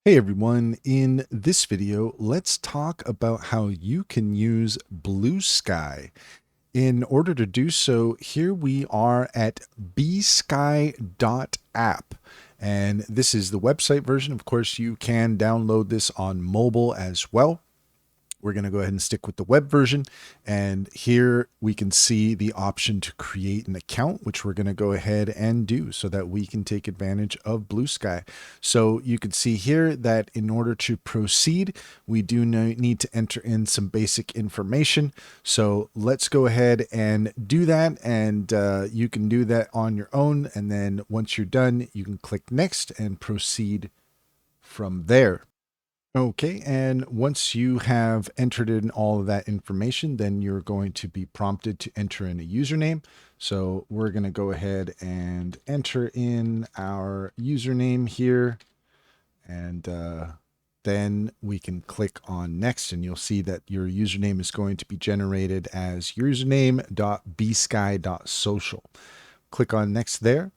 Hey everyone, in this video, let's talk about how you can use BlueSky. In order to do so, here we are at bsky.app. And this is the website version. Of course, you can download this on mobile as well. We're going to go ahead and stick with the web version. And here we can see the option to create an account, which we're going to go ahead and do so that we can take advantage of BlueSky. So you can see here that in order to proceed, we do need to enter in some basic information. So let's go ahead and do that. And you can do that on your own. And then once you're done, you can click next and proceed from there. Okay, and once you have entered in all of that information, then you're going to be prompted to enter in a username. So we're going to go ahead and enter in our username here, and then we can click on next, and you'll see that your username is going to be generated as username.bsky.social. Click on next there.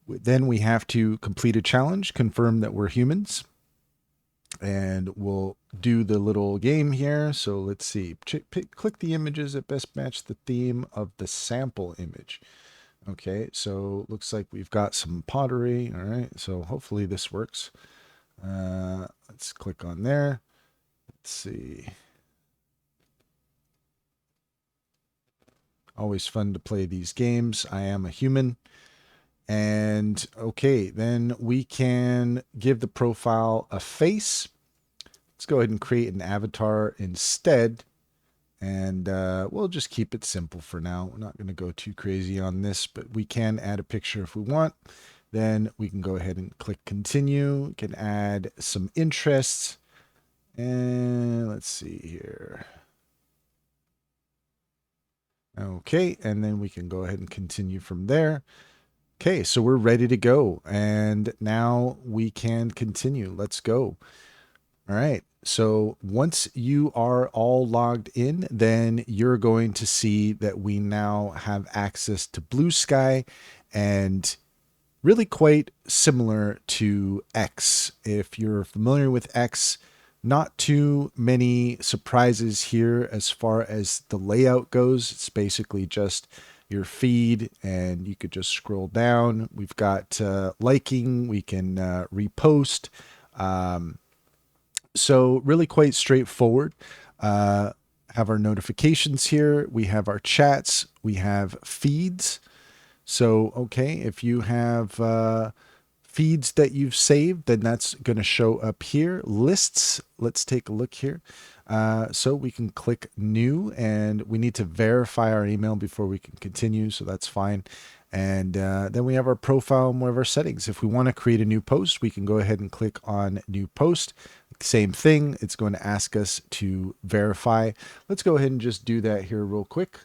Then we have to complete a challenge, confirm that we're humans. And we'll do the little game here. So let's see, click the images that best match the theme of the sample image. Okay, so looks like we've got some pottery. All right, so hopefully this works. Let's click on there. Let's see. Always fun to play these games. I am a human. And okay, then we can give the profile a face. Let's go ahead and create an avatar instead. And we'll just keep it simple for now. We're not going to go too crazy on this, but we can add a picture if we want. Then we can go ahead and click continue. We can add some interests. And let's see here. Okay, and then we can go ahead and continue from there. Okay, so we're ready to go. And now we can continue. Let's go. All right. So once you are all logged in, then you're going to see that we now have access to BlueSky, and really quite similar to X. If you're familiar with X, not too many surprises here as far as the layout goes. It's basically just your feed, and you could just scroll down. We've got liking, we can repost. So really quite straightforward. Have our notifications here. We have our chats. We have feeds. So, okay, if you have feeds that you've saved, then that's going to show up here. Lists, let's take a look here. So we can click new, and we need to verify our email before we can continue, so that's fine. And then we have our profile and we have our settings. If we want to create a new post, we can go ahead and click on new post. Same thing, it's going to ask us to verify. Let's go ahead and just do that here real quick.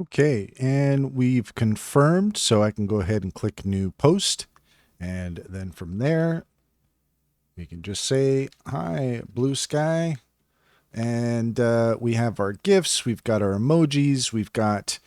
Okay, and we've confirmed, so I can go ahead and click new post. And then from there, we can just say, hi, BlueSky. And we have our GIFs, we've got our emojis, we've got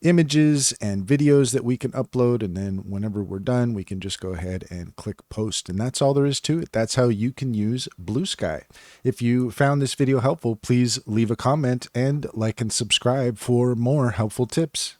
images and videos that we can upload. And then whenever we're done, we can just go ahead and click post. And that's all there is to it. That's how you can use BlueSky. If you found this video helpful, please leave a comment and like and subscribe for more helpful tips.